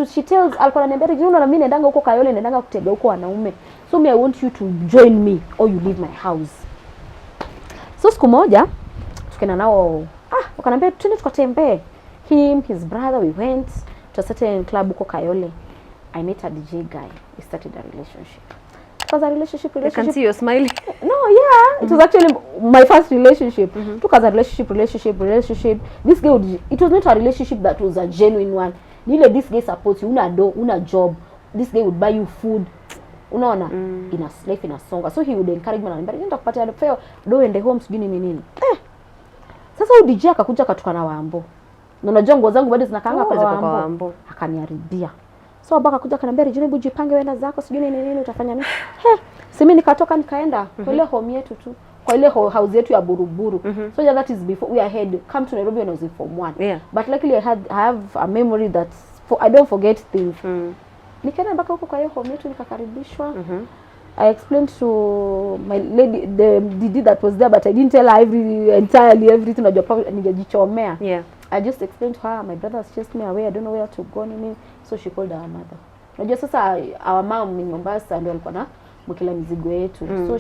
she tells alikuwa ananiambia Regina na mimi naendanga huko Kayole naendanga kutega huko wanaume. So me I want you to join me or you leave my house. So siku moja tukaenda nao wakaniambia twende tukatembee. Him, his brother, we went to a certain club huko Kayole. I met a DJ guy. We started a relationship. It was a relationship. I can see you smiling. No, yeah. It was actually my first relationship. Took as a relationship. This guy it was not a relationship that was a genuine one. This guy supports you, una job. This guy would buy you food. Unaona? In a life in a song. So he would encourage me and nitakupatia fare do ende home sijui nini. Sasa huyu DJ akakuja akatukana Wambo. Na unajua nguo zangu bado zinakaanga kwa Wambo. Akaniharibia. So baba akakuja akaniambia Regina hebu jipange wenda zako sijui nini utafanya nini. Simi nikatoka nikaenda kwa ile home yetu tu. Kwa ile house yetu ya Buruburu. So yeah, that is before we had come to Nairobi when I was in Form 1. Yeah. But luckily I have a memory that I don't forget things. Nikaenda mpaka huko kwa hiyo home yetu nikakaribishwa. I explained to my lady the DD that was there, but I didn't tell her entirely everything. Ningejichomea. Yeah. I just explained to her my brother has chased me away. I don't know where to go. So she called our mother. Unajua sasa our mom in Mombasa ndio alikuwa na mkila mizigo yetu. So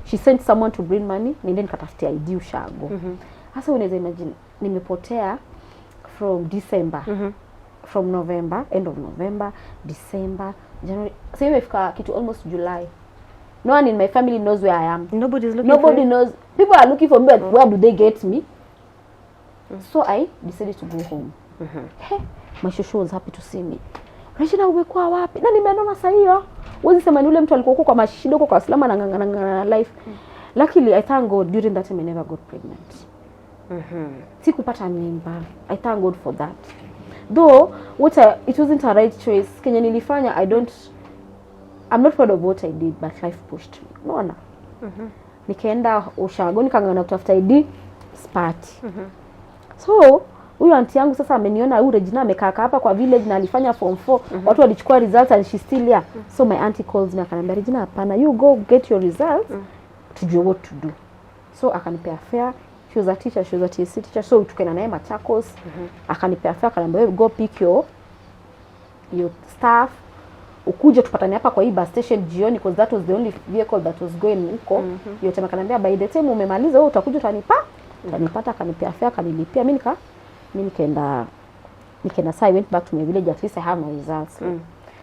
she sent someone to bring money. Nende nikatafutia ID ushago. Sasa unaweza imagine nimepotea from December. From November, end of November, December, January. So imefika kitu almost July. No one in my family knows where I am. Nobody knows. People are looking for me, but where do they get me? So I decided to go home. Hey, my shosho was happy to see me. Regina umekuwa wapi? Na nimeona saa hiyo. Wewe sema ni yule mtu alikuwa huko kwa mashido huko kwa Salama na ngangana life. Luckily I thank God during that time I never got pregnant. Sikupata mimba. I thank God for that. Though it wasn't a right choice. Kenya nilifanya I'm not proud of what I did, but life pushed me. Unaona? Nikaenda ushago nikangana kutafuta ID spati. So huyu aunti yangu sasa ameniona huyu Regina amekaa hapa kwa village na alifanya form 4. Watu walichukua results and she's still here. So my auntie calls me akaniambia Regina hapana, you go get your results tujue what to do. So akanipea fare. She was a teacher, she was a TSC teacher. So tukaenda naye Machakos. Akanipea fare akaniambia go pick your staff. Ukuje tupatane hapa kwa hii bus station jioni because that was the only vehicle that was going huko. Yote akaniambia by the time umemaliza wewe utakuja utanipata akanipea fare akanilipia mimi nikaenda so I went back to my village at least I have my results.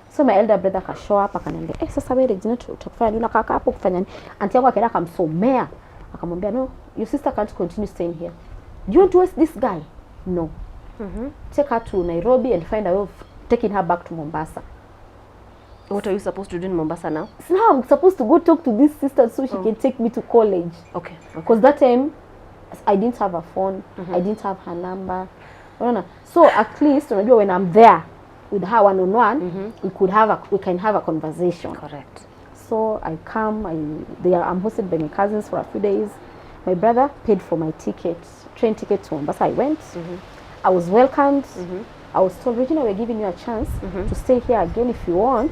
So my elder brother ka show up akaniambia sasa wewe Regina utakufanya nini unakaa hapo kufanya nini? Auntie yangu akaenda akamsomea akamwambia no your sister can't continue staying here. Do you want to waste this guy? No. Take her to Nairobi and find a way of taking her back to Mombasa. What are you supposed to do in Mombasa now? So now I'm supposed to go talk to this sister so she can take me to college. Okay. Because that time I didn't have a phone. I didn't have her number. So at least when I'm there with her one-on-one, we can have a conversation. Correct. So I come, I'm hosted by my cousins for a few days. My brother paid for my train ticket to Mombasa. I went. I was welcomed. I was told, Regina, we're giving you a chance to stay here again if you want.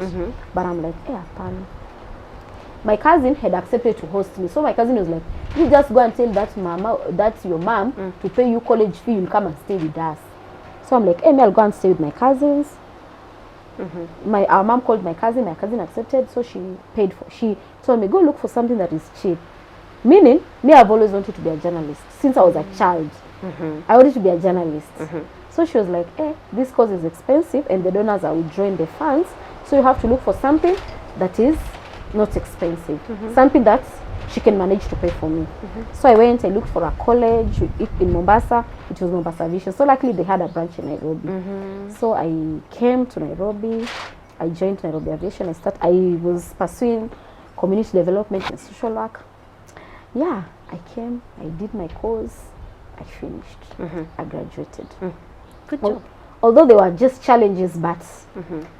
But I'm like, pan. My cousin had accepted to host me. So my cousin was like, you just go and tell that's your mom to pay you college fee, you'll come and stay with us. So I'm like, I'll go and stay with my cousins. Our mom called my cousin accepted, so she told me, go look for something that is cheap. Meaning, I've always wanted to be a journalist. Since I was a child, I wanted to be a journalist. So she was like, this course is expensive and the donors are withdrawing the funds, so you have to look for something that is not expensive. Something that she can manage to pay for me. So I went, I looked for a college in Mombasa. It was Mombasa Vision. So luckily they had a branch in Nairobi. So I came to Nairobi. I joined Nairobi Aviation. I was pursuing community development and social work. Yeah, I came, I did my course, I finished, I graduated. Good job. Although there were just challenges, but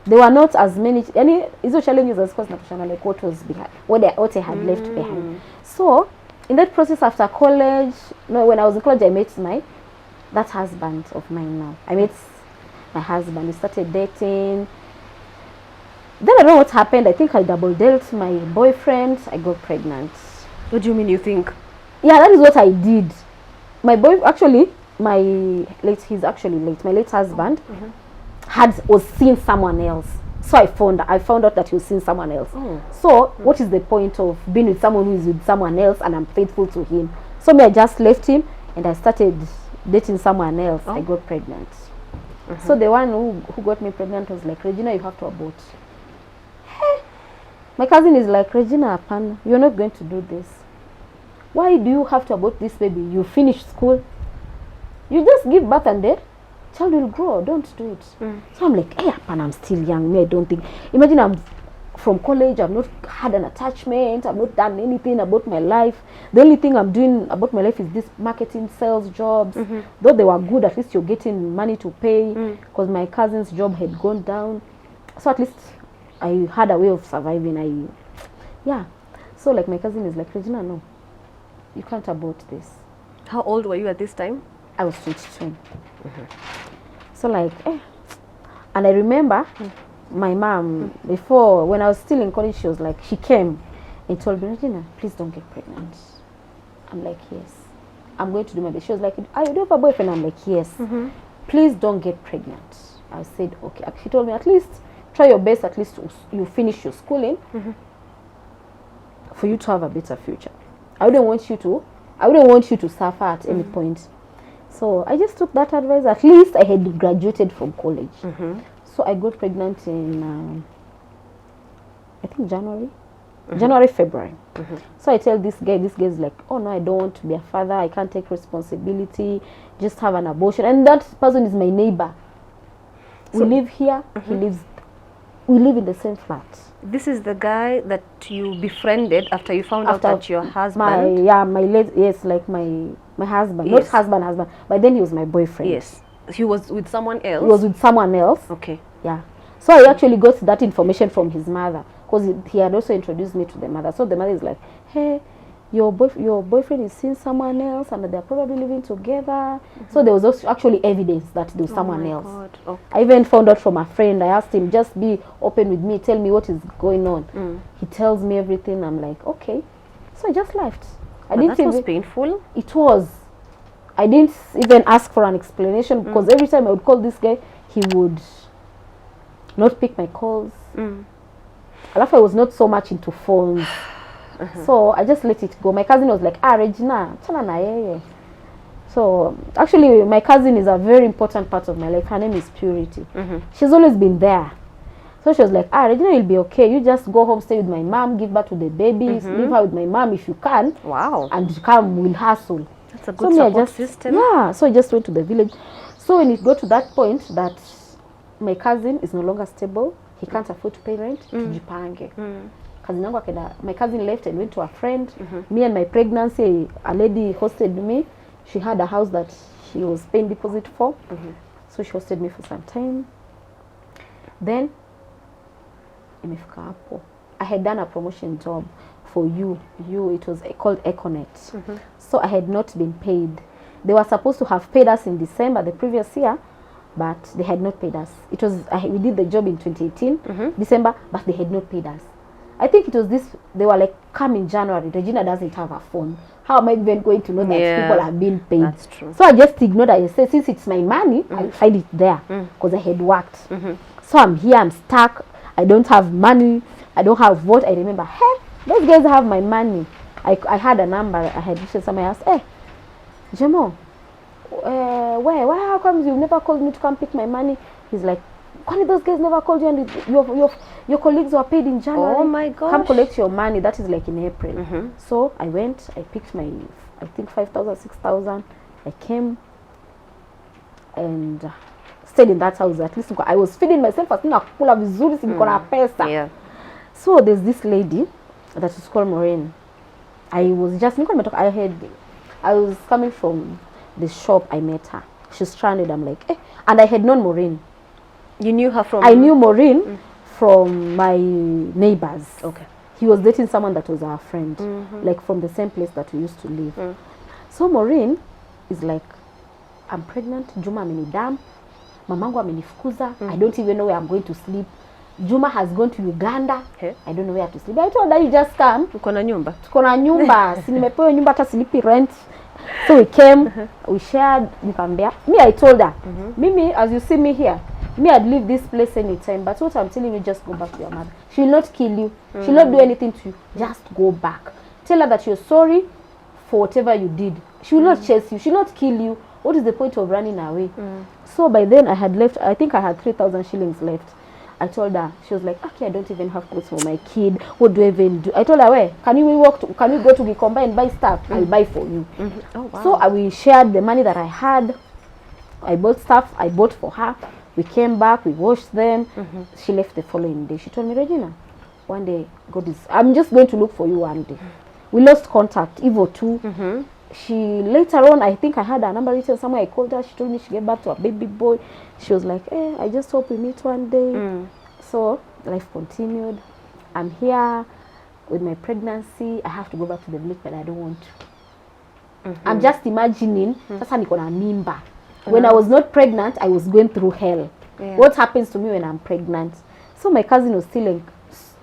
there were not as many. These challenges as course like what was behind, what I had left behind. So in that process after college, when I was in college, I met that husband of mine now. I met my husband. We started dating. Then I don't know what happened. I think I double dealt my boyfriend. I got pregnant. What do you mean you think? Yeah, that is what I did. My boy, actually, he's actually late. My late husband was seeing someone else. So I found out that he was seeing someone else. So what is the point of being with someone who is with someone else and I'm faithful to him? So me, I just left him and I started dating someone else. I got pregnant. So the one who got me pregnant was like, Regina, you have to abort. My cousin is like, Regina, Pan, you're not going to do this. Why do you have to abort this baby? You finish school. You just give birth and then child will grow. Don't do it. So I'm like, hey, Pan, I'm still young. Me, I don't think. Imagine I'm from college. I've not had an attachment. I've not done anything about my life. The only thing I'm doing about my life is this marketing, sales jobs. Though they were good, at least you're getting money to pay. Because my cousin's job had gone down. So at least I had a way of surviving. So like my cousin is like, Regina, no, you can't abort this. How old were you at this time? I was 22. So like, and I remember my mom, before, when I was still in college, she was like, she came and told me, Regina, please don't get pregnant. I'm like, yes, I'm going to do my best. She was like, I do have a boyfriend. I'm like, yes, please don't get pregnant. I said, okay. She told me, at least try your best, at least you finish your schooling for you to have a better future. I wouldn't want you to suffer at any point. So I just took that advice. At least I had graduated from college. So I got pregnant in, I think January, February. So I tell this guy's like, oh no, I don't want to be a father. I can't take responsibility. Just have an abortion. And that person is my neighbor. We live here. We live in the same flat. This is the guy that you befriended after you found out that your husband... my husband. Yes. Not husband, but then he was my boyfriend. Yes. He was with someone else? He was with someone else. Okay. Yeah. So I actually got that information from his mother, because he had also introduced me to the mother. So the mother is like, hey, your boyfriend is seeing someone else and they're probably living together. So there was also actually evidence that there was someone else. God. Okay. I even found out from a friend. I asked him, just be open with me, tell me what is going on. He tells me everything. I'm like, okay. So I just left. That was painful. It was. I didn't even ask for an explanation, because every time I would call this guy, he would not pick my calls. I was not so much into phones. So I just let it go. My cousin was like, Regina, chana na yeye. So actually my cousin is a very important part of my life. Her name is Purity. She's always been there. So she was like, Regina, you'll be okay. You just go home, stay with my mom, give birth to the baby, leave her with my mom if you can. Wow. And come, we'll hustle. That's a good support system. Yeah, so I just went to the village. So when it got to that point that my cousin is no longer stable, he can't afford to pay rent, tujipange. My cousin left and went to a friend. Me and my pregnancy, a lady hosted me. She had a house that she was paying deposit for. So she hosted me for some time. Then, I had done a promotion job for you. It was called Econet. So I had not been paid. They were supposed to have paid us in December the previous year, but they had not paid us. We did the job in 2018, December, but they had not paid us. I think it was this, they were like, come in January, Regina doesn't have a phone. How am I even going to know that people are being paid? That's true. So I just ignored it. I said, since it's my money, I'll find it there, because I had worked. So I'm here, I'm stuck. I don't have money. I don't have what I remember. Hey, those guys have my money. I had a number. I had reached somewhere else. Hey, Jamo, how come you've never called me to come pick my money? He's like, why did those guys never called you, and your colleagues were paid in January? Oh my gosh. Come collect your money. That is like in April. So I went, I picked my, I think 5,000, 6,000. I came and stayed in that house. At least I was feeding myself. Yeah. So there's this lady that is called Maureen. I was coming from the shop. I met her. She's stranded. I'm like, and I had known Maureen. You knew her from? I knew Maureen from my neighbors. Okay. He was dating someone that was our friend, like from the same place that we used to live. So Maureen is like, I'm pregnant. Juma amenidam. Mamangu amenifukuza. I don't even know where I'm going to sleep. Juma has gone to Uganda. I don't know where to sleep. I told her, you just come. Tuko na nyumba. Tuko na nyumba. Si nimepewa nyumba hata silipi rent. So we came, we shared, nikamwambia. Me, I told her, Mimi, as you see me here, Me, I'd leave this place anytime. But what I'm telling you, just go back to your mother. She will not kill you. She will not do anything to you. Just go back. Tell her that you're sorry for whatever you did. She will not chase you. She will not kill you. What is the point of running away? So by then I had left, I think I had 3,000 shillings left. I told her, she was like, okay, I don't even have clothes for my kid. What do I even do? I told her, where? Can we go to Gikomba and buy stuff? I'll buy for you. Oh, wow. So we shared the money that I had. I bought stuff, I bought for her. We came back, we washed them. She left the following day. She told me, Regina, one day, God is, I'm just going to look for you one day. We lost contact, Evo too. She later on, I think I had her number written somewhere. I called her. She told me she gave birth to a baby boy. She was like, I just hope we meet one day. So life continued. I'm here with my pregnancy. I have to go back to the village, but I don't want to. I'm just imagining. Sasa niko na mimba. When I was not pregnant, I was going through hell. What happens to me when I'm pregnant? So my cousin was still like,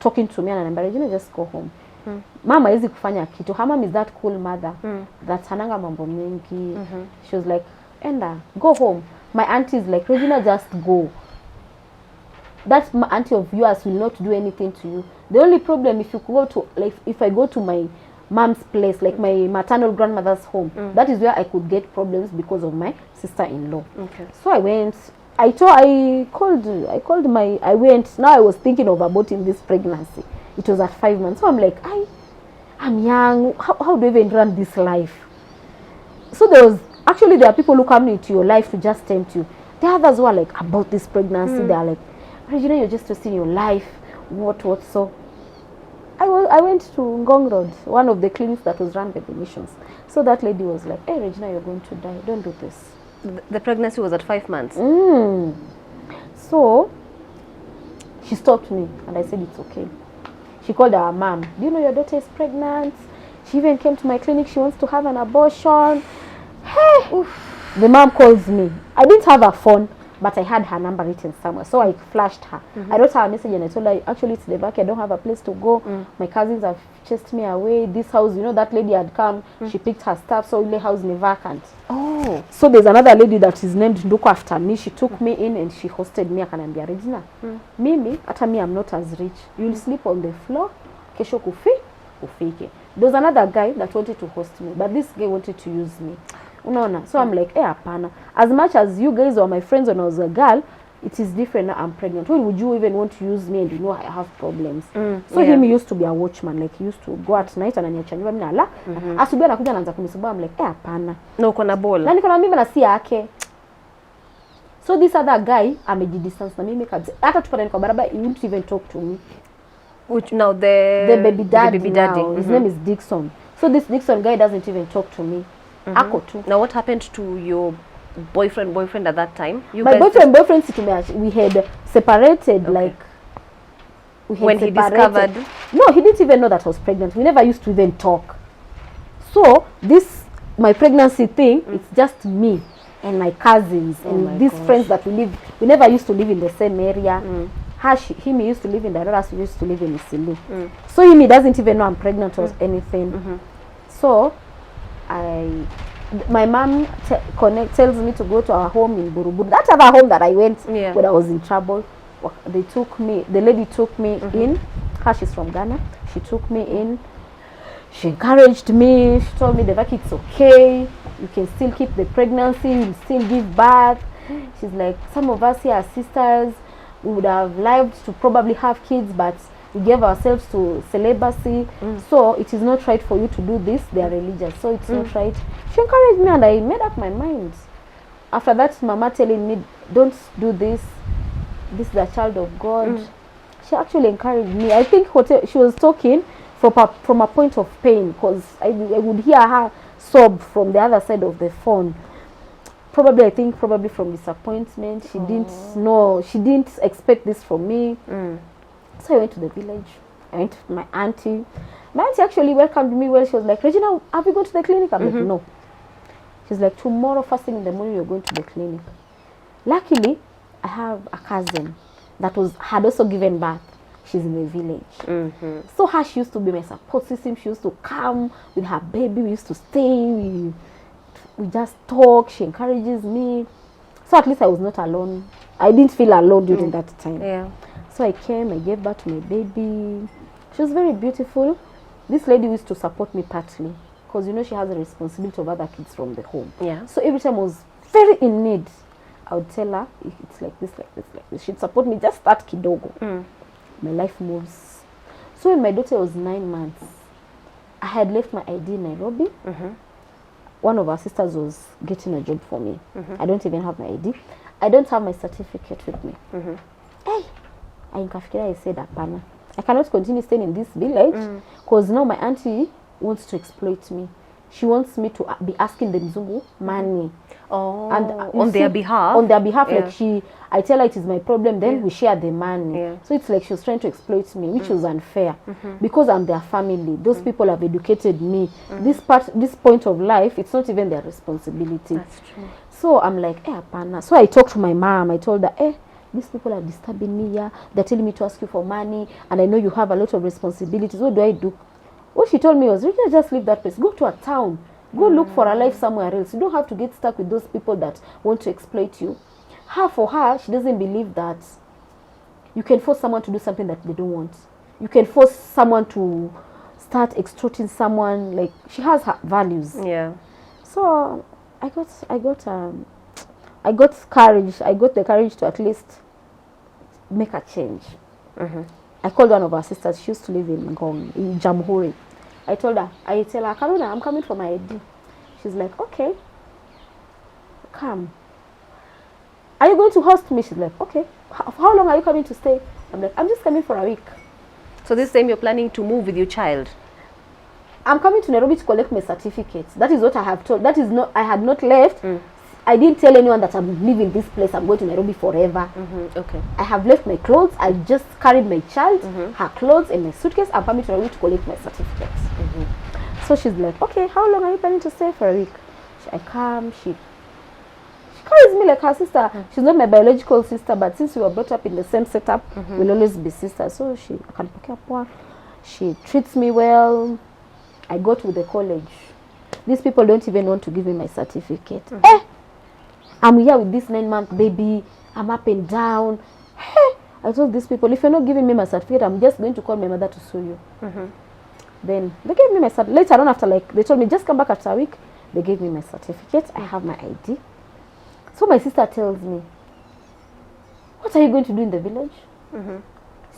talking to me and I'm like, Regina, just go home. Mama hizi kufanya kitu. Her mom is that cool mother that hananga mambo mengi. She was like, Enda, go home. My auntie is like, Regina, just go. That auntie of yours will not do anything to you. The only problem, if you go to, like, if I go to my mom's place, like my maternal grandmother's home, that is where I could get problems because of my sister-in-law. So I went. I went. Now I was thinking of aborting this pregnancy. It was at 5 months. So I'm like, I'm young. How do I even run this life? So there are people who come into your life to just tempt you. There are others who are like, about this pregnancy. They are like, Regina, you're just wasting your life. What? So I went to Ngong Road, one of the clinics that was run by the missions. So that lady was like, hey, Regina, you're going to die. Don't do this. The pregnancy was at 5 months. So she stopped me and I said, it's okay. She called her mom. Do you know your daughter is pregnant? She even came to my clinic. She wants to have an abortion. Hey! The mom calls me. I didn't have her phone, but I had her number written somewhere. So I flashed her. I wrote her a message and I told her, actually, it's the back. I don't have a place to go. My cousins have chased me away. This house, that lady had come. She picked her stuff. So the house is vacant. Oh. So there's another lady that is named Nduko after me. She took me in and she hosted me. Akanambia, Regina, mimi, hata me, I'm not as rich. You'll sleep on the floor. Kesho ufike. There's another guy that wanted to host me, but this guy wanted to use me. Unaona? So I'm like, apana. As much as you guys were my friends when I was a girl, it is different now I'm pregnant. When would you even want to use me and I have problems? So him used to be a watchman, like he used to go at night and aniacha nyumba mimi nala. Asubuhi anakuja anaanza kunisumbua. I'm like, hapana. Na uko na ball. Na niko na mimba na si yake. So this other guy amejidistance na mimi kabisa. Hata tupatane kwa barabara, he wouldn't even talk to me. Which now the baby daddy, now. His name is Dixon. So this Dixon guy doesn't even talk to me. Ako tu. Now what happened to your boyfriend at that time? My boyfriend we had separated. Like we had when separated. He discovered. No, he didn't even know that I was pregnant. We never used to even talk. So my pregnancy thing, it's just me and my cousins and these friends that we never used to live in the same area. Him used to live in Daroras, we used to live in Isilu. So he doesn't even know I'm pregnant or anything. So my mom tells me to go to our home in Buruburu. That other home that I went when I was in trouble. The lady took me in. She's from Ghana. She took me in. She encouraged me. She told me, Devaki, it's okay. You can still keep the pregnancy. You'll still give birth. She's like, some of us here are sisters. We would have liked to probably have kids, but we gave ourselves to celibacy. So it is not right for you to do this. They are religious, so it's not right. She encouraged me and I made up my mind. After that, Mama telling me, don't do this. This is a child of God. She actually encouraged me. I think she was talking from a point of pain, because I would hear her sob from the other side of the phone. Probably from disappointment. She didn't know. She didn't expect this from me. So I went to the village. I went to my auntie. My auntie actually welcomed me well. She was like, Regina, have you gone to the clinic? I'm like, no. She's like, tomorrow first thing in the morning you're going to the clinic. Luckily, I have a cousin that had also given birth. She's in the village. So she used to be my support system. She used to come with her baby. We used to stay. We just talk. She encourages me. So at least I was not alone. I didn't feel alone during that time. Yeah. So I came, I gave birth to my baby. She was very beautiful. This lady used to support me partly because, you know, she has a responsibility of other kids from the home. Yeah. So every time I was very in need, I would tell her, it's like this, like this, like this. She'd support me, just start kidogo. My life moves. So when my daughter was 9 months, I had left my ID in Nairobi. One of our sisters was getting a job for me. I don't even have my ID. I don't have my certificate with me. Hey, I said, apana. I cannot continue staying in this village because now my auntie wants to exploit me. She wants me to be asking the Mzungu money. Oh, and on their behalf? On their behalf, Yeah. like I tell her it is my problem, then we share the money. Yeah. So it's like she was trying to exploit me, which was unfair. Because I'm their family. Those people have educated me. This point of life, it's not even their responsibility. That's true. So I'm like, apana. So I talked to my mom. I told her, these people are disturbing me here. They're telling me to ask you for money, and I know you have a lot of responsibilities. What do I do? What she told me was, Regina, just leave that place. Go to a town. Go look for a life somewhere else. You don't have to get stuck with those people that want to exploit you. For her, she doesn't believe that you can force someone to do something that they don't want. You can force someone to start extorting someone. Like, she has her values. Yeah. So I got courage. I got the courage to at least make a change. I called one of our sisters. She used to live in Ngong, in Jamhuri. I tell her, Karuna, I'm coming for my ID. She's like, okay, come. Are you going to host me? She's like, okay. How long are you coming to stay? I'm like, I'm just coming for a week. So this time you're planning to move with your child? I'm coming to Nairobi to collect my certificates. That is what I have told. That is not, I had not left. I didn't tell anyone that I'm leaving this place. I'm going to Nairobi forever. Okay. I have left my clothes. I just carried my child, her clothes, and my suitcase. I'm coming to Nairobi to collect my certificates. So she's like, okay, how long are you planning to stay for a week? I come, she carries me like her sister. She's not my biological sister, but since we were brought up in the same setup, we'll always be sisters. So she treats me well. I go to the college. These people don't even want to give me my certificate. I'm here with this 9-month baby. I'm up and down. I told these people, if you're not giving me my certificate, I'm just going to call my mother to sue you. Then they gave me my certificate. Later on, after they told me, just come back after a week. They gave me my certificate. I have my ID. So my sister tells me, what are you going to do in the village? So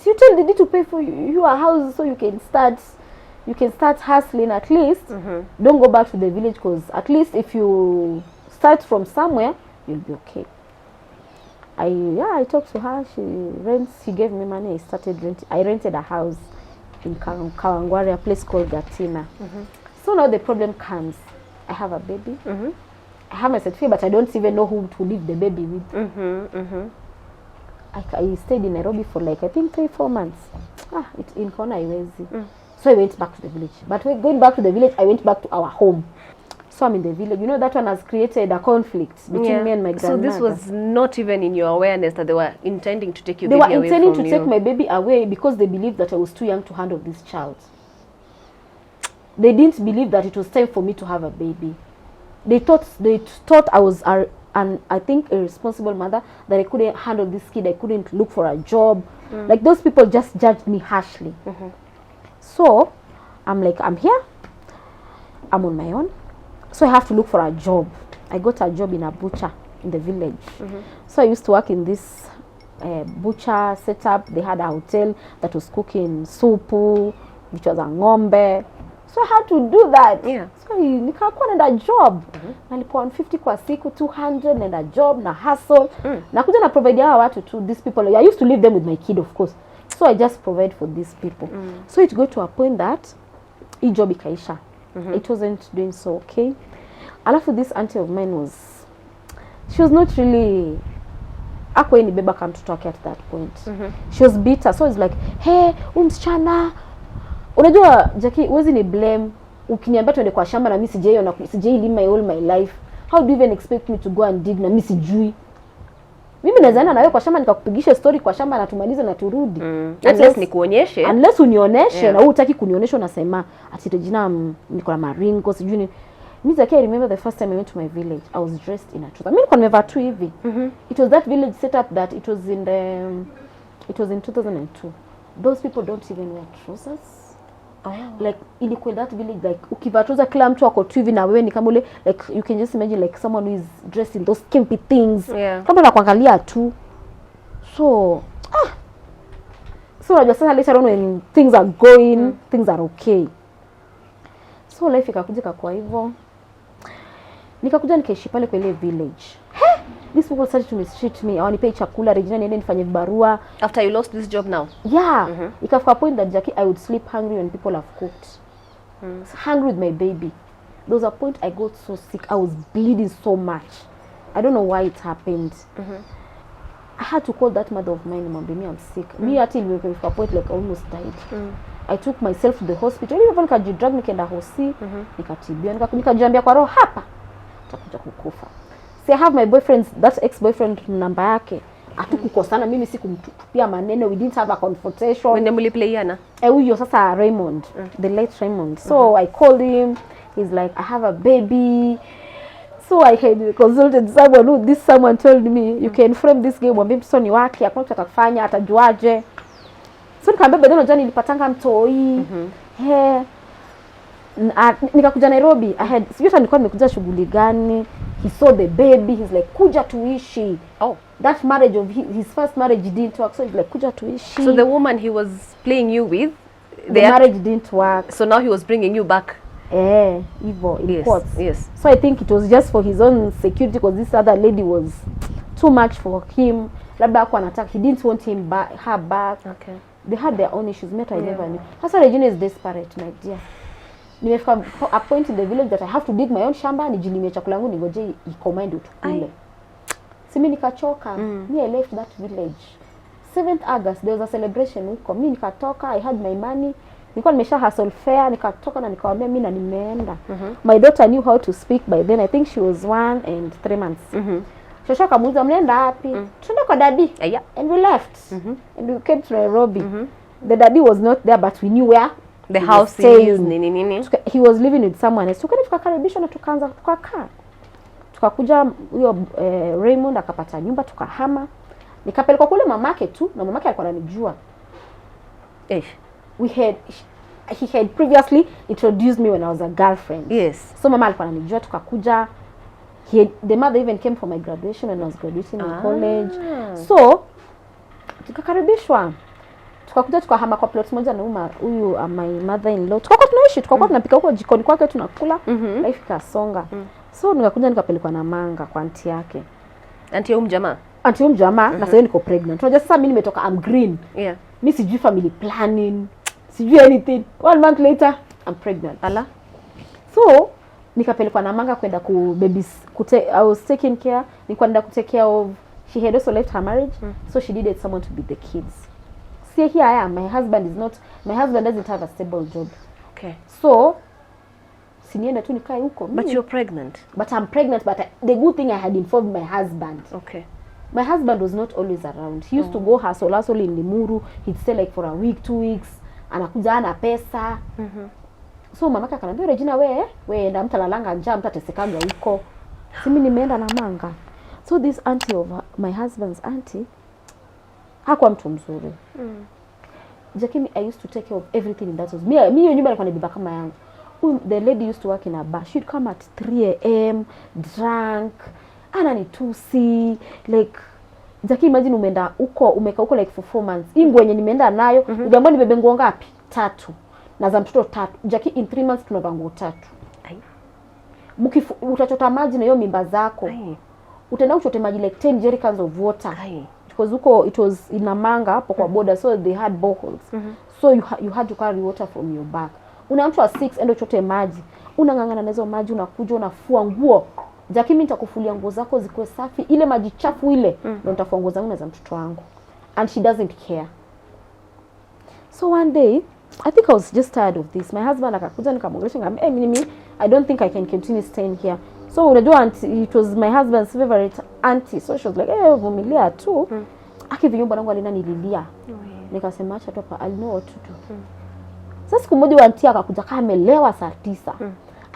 you tell Didi to pay for you a house so you can start hustling at least. Don't go back to the village, because at least if you start from somewhere, you'll be okay. I talked to her. She gave me money. I rented a house in Kawangware, a place called Gatina. So now the problem comes. I have a baby. I have my certificate, but I don't even know who to leave the baby with. I stayed in Nairobi for like, I think 3-4 months. It's in Kona Iwezi. So I went back to the village. But going back to the village, I went back to our home. So I'm in the village. You know, that one has created a conflict between me and my grandmother. So this was not even in your awareness that they were intending to take your baby away from you? They were intending to take my baby away because they believed that I was too young to handle this child. They didn't believe that it was time for me to have a baby. They thought I was I think a responsible mother, that I couldn't handle this kid. I couldn't look for a job. Like, those people just judged me harshly. So I'm like, I'm here. I'm on my own. So I have to look for a job. I got a job in a butcher in the village. So I used to work in this butcher setup. They had a hotel that was cooking soup, which was a ng'ombe. So I had to do that. So nikakuwa nenda job. Nalikuwa 150 kwa siku, 200 nenda job na hustle. Nakuja na provide hawa watu to these people. I used to leave them with my kid, of course. So I just provide for these people. So it got to a point that hii job ikaisha. It wasn't doing so okay. Alafu this auntie of mine she was not really, hakuwa inibeba kama mtoto wake at that point. She was bitter. So it's like, hey, msichana, unajua Jackie, huwezi ni blame ukiniambia tuende kwa shamba na mimi sijailima all my life. How do you even expect me to go and dig na mimi sijui? Mimi nazaana na wewe kwa shamba nikakupigisha story kwa shamba na tumalize na turudi. Unless nikuonyeshe. Unless unionyeshe, na hutaki kunionyesha, unasema ati Regina niko na maringo sijui ni. Me Jackie, I remember the first time I went to my village, I was dressed in a trouser. I mean, nimevaa tu hivi. It was that village setup that it was in 2002. Those people don't even wear trousers. Like ilikuwa that village, like ukivaa trouser kila mtu ako tu hivi na wewe ni kama ule, like you can just imagine like someone who is dressed in those skimpy things. Kama nakuangalia tu. So unajua sasa later on when things are going, things are okay. So life ikakuja kwa hivyo. Nikakuja nikaishi pale kwa ile village. These people started to mistreat me. Hawanipei chakula, Regina niende nifanye vibarua. After you lost this job now? Yeah. Ikafika point that Jackie, I would sleep hungry when people have cooked. Hungry with my baby. There was a point I got so sick. I was bleeding so much. I don't know why it happened. I had to call that mother of mine and say, I'm sick. Me at a point like I almost died. I took myself to the hospital. Ile nikajidrag nikaenda hosi, nikatibiwa, nikajiambia kwa roho hapa nitakuja kukufa. See, I have my boyfriend, that ex-boyfriend namba yake. Hatukukosana, mimi sikumtupia maneno, we didn't have a confrontation. When mliplayana? Huyo sasa Raymond, the late Raymond. So I called him. He's like, I have a baby. So I had consulted someone who someone told me, you can frame this game, mwambie mtoto ni wake, hakuna kitu atakufanya, atajuaje. So nikamwambia bado jana nilipatanga mtoi. Nikakuja Nairobi. Sijui hata nilikuwa nimekuja shughuli gani. He saw the baby. He's like, kuja tuishi. That marriage of his first marriage didn't work. So he's like, kuja tuishi. So the woman he was playing you with, the marriage didn't work. So now he was bringing you back. Evil in quotes. Yes. So I think it was just for his own security, because this other lady was too much for him. Labda hakuwa anataka, he didn't want her back. Okay. They had their own issues. I never knew. Sasa Regina is desperate, my dear. Nimefika a point in the village that I have to dig my own shamba, nijilimie chakula yangu ningoje ikomaende utukule. Simi nikachoka. Me I left that village. 7th August there was a celebration huko. Mimi nikatoka, I had my money. Nilikuwa nimesha hustle fair, nikatoka na nikawaambia mimi na nimeenda. My daughter knew how to speak by then. I think she was 1 and 3 months. Shosha kamuuliza mnaenda wapi? Tunaenda kwa daddy. And we left. And we came to Nairobi. The daddy was not there, but we knew where the house is. He was living with someone else. Tukakaribishwa na tukaanza tukakaa. Tukakuja huyo Raymond akapata nyumba, tukahama. Nikapelekwa kule mamake tu, na mamake alikuwa ananijua. He had previously introduced me when I was a girlfriend. Yes. So mama alikuwa ananijua, tukakuja. The mother even came for my graduation when I was graduating in college. So tukakaribishwa. Tukakuja tukahama kwa plot moja na huyu my mother-in-law. Tukakuwa tunaishi, tukakuwa tunapika huko jikoni kwake tunakula. Life ikasonga. So nikakuja nikapelekwa na manga kwa auntie yake. Auntie mjamaa. Auntie mjamaa na sasa niko pregnant. Unajua sasa mimi nimetoka, I'm green. Mimi sijui family planning, sijui anything. 1 month later I'm pregnant. So nikapelekwa na manga kwenda ku babies. I was taking care. Nilikuwa naenda ku take care of. She had also left her marriage, so she needed someone to be the kids. See, here I am. My husband doesn't have a stable job. Okay. So sinienda tu nikae huko. But you're pregnant. But I'm pregnant, but the good thing I had informed my husband. Okay. My husband was not always around. He used to go hustle in Limuru. He'd stay like for a week, 2 weeks. Anakuja ana pesa. So mamaka akaniambia, Regina we enda mtalalanga njaa, mtatesekaga huko. Simi nimeenda na manga. So this auntie of my husband's auntie hakuwa mtu mzuri. Jackie, I used to take care of everything in that house. Mimi hiyo nyumba ilikuwa inabeba kama yangu. The lady used to work in a bar. She'd come at 3 a.m. drunk. Ananitusi like Jackie, imagine umeenda huko, umekaa huko like for 4 months. Hii nguo yenye nimeenda nayo, unajua nibebe nguo ngapi? 3. Na za mtoto 3. Jackie, in 3 months tunavaa nguo 3. Utachota maji na hiyo mimba zako. Utaenda uchote maji like 10 jerrycans of water. Because huko it was in a manga hapo kwa border, so they had boreholes. So you had to carry water from your back. Unaamshwa 6 endo chote maji. Unangangana na hizo maji, unakuja unafua nguo. Jackie, mimi nitakufulia nguo zako zikuwe safi. Ile maji chafu ile ndio nitafua nguo zangu na za mtoto wangu. And she doesn't care. So one day, I think I was just tired of this. My husband akakuja nikamwongelesha ngambia, mimi I don't think I can continue staying here. So unajua auntie, it was my husband's favorite auntie. So she was like, vumilia tu. Akivinyo bwanangu alinanililia. Nikasema acha tu hapa, I know what to do. Sasa siku moja auntie akakuja kama amelewa saa 9.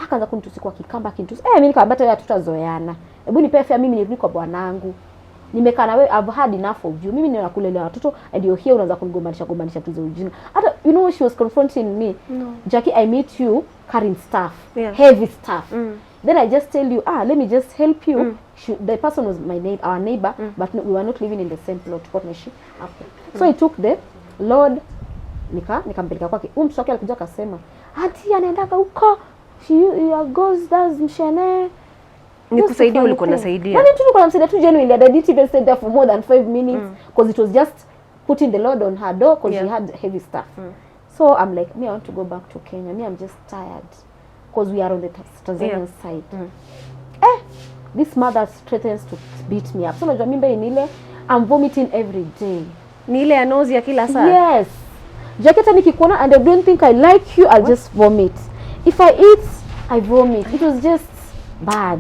akaanza kunitusi kwa kikamba kinitusi. Mimi nikamwambia hata tutazoeana. Hebu nipe fare mimi nirudi kwa bwanangu. Nimekaa na wewe, I've had enough of you. Mimi ninakulelea watoto and you're here unaanza kunigombanisha tuzo Regina. Hata you know she was confronting me. No. Jackie, I meet you carrying stuff. Yeah. Heavy stuff. Then I just tell you, let me just help you. The person was our neighbor, but no, we were not living in the same plot. So I took the Lord, nikampeleka kwake. Mtoto wake alikuja akasema, "Auntie anaendaga huko. She goes does mshene." Nikusaidia, ulikuwa unasaidia. Nani tu nilikuwa namsaidia tu genuinely. I didn't even stay there for more than 5 minutes because it was just putting the Lord on her door because she had heavy stuff. So I'm like, me, I want to go back to Kenya. Me, I'm just tired because we are on the Tanzanian side. This mother threatens to beat me up. So unajua mimba inile, I'm vomiting every day. Ni ile ya nausea kila saa? Yes. Jaketa nikikuona and I don't think I like you, I'll just vomit. If I eat, I vomit. It was just bad.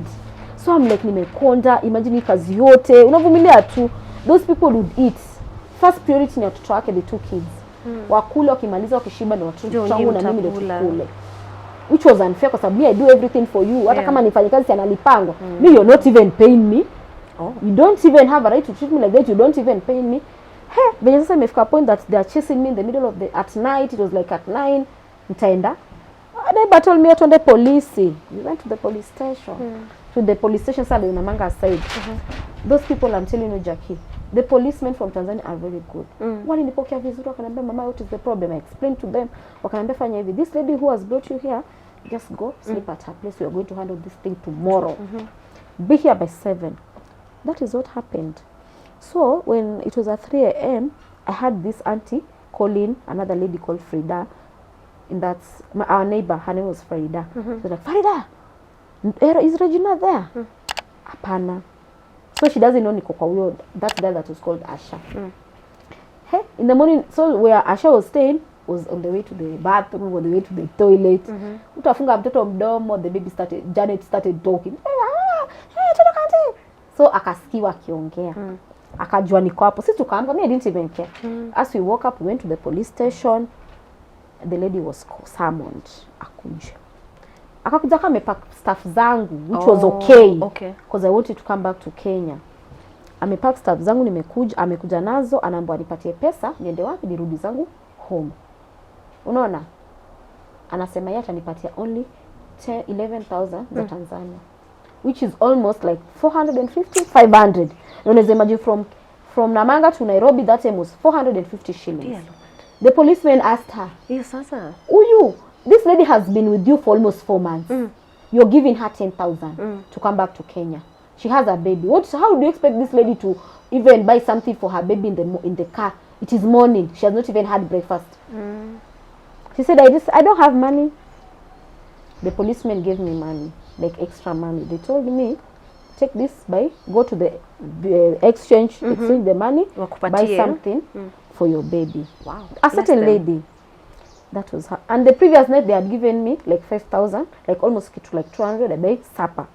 So I'm like, nimekonda, imagine kazi yote, unavumilia tu. Those people would eat. First priority ni watoto wake, the 2 kids. Wakule, wakimaliza, wakishiba na watoto wangu na mimi ndio tukule. Which was unfair because me, I do everything for you. Hata kama nifanye kazi analipangwa. Me, you're not even paying me. You don't even have a right to treat me like that. You don't even pay me. Hey, venye sasa imefika point that they are chasing me in the middle of the at night. It was like at 9. Nitaenda. They told me to the police. We went to the police station. To the police station side in Namanga side. Those people, I'm telling you, Jackie, the policemen from Tanzania are very good. Walinipokea vizuri, wakaniambia, "Mama, what is the problem?" I explained to them. Wakaniambia, "Fanya hivi. This lady who has brought you here, just go sleep at her place. We are going to handle this thing tomorrow. Be here by 7. That is what happened. So when it was at 3 a.m., I had this auntie calling another lady called Frida. And that's our neighbor. Her name was Frida. She was like, "Frida, is Regina there?" Apana. So she doesn't know niko kwa huyo, that girl that was called Asha. Hey, in the morning, so where Asha was staying was on the way to the bathroom, on the way to the toilet. Utafunga mtoto mdomo, the baby Janet started talking. So akasikiwa akiongea. Akajua niko hapo. Sisi tukaamka, me I didn't even care. As we woke up, we went to the police station. The lady was summoned. Akuja. Akakuja kama amepack stuff zangu, which was okay. Because I wanted to come back to Kenya. Amepack stuff zangu, amekuja nazo, anaambiwa nipatie pesa, niende wapi nirudi zangu home. Unaona? Anasema yeye atanipatia only 11,000 za Tanzania. Which is almost like 450, 500. Unaweza imagine from Namanga to Nairobi, that time was 450 shillings. The policeman asked her, "Yes, sasa. This lady has been with you for almost 4 months. You're giving her 10,000 to come back to Kenya. She has a baby. How do you expect this lady to even buy something for her baby in the car? It is morning. She has not even had breakfast." She said, I don't have money. The policeman gave me money, like extra money. They told me, "Take this, go to the exchange the money, buy something for your baby." Wow. A certain lady. That was her. And the previous night they had given me like 5,000, like almost like 200. I buy supper.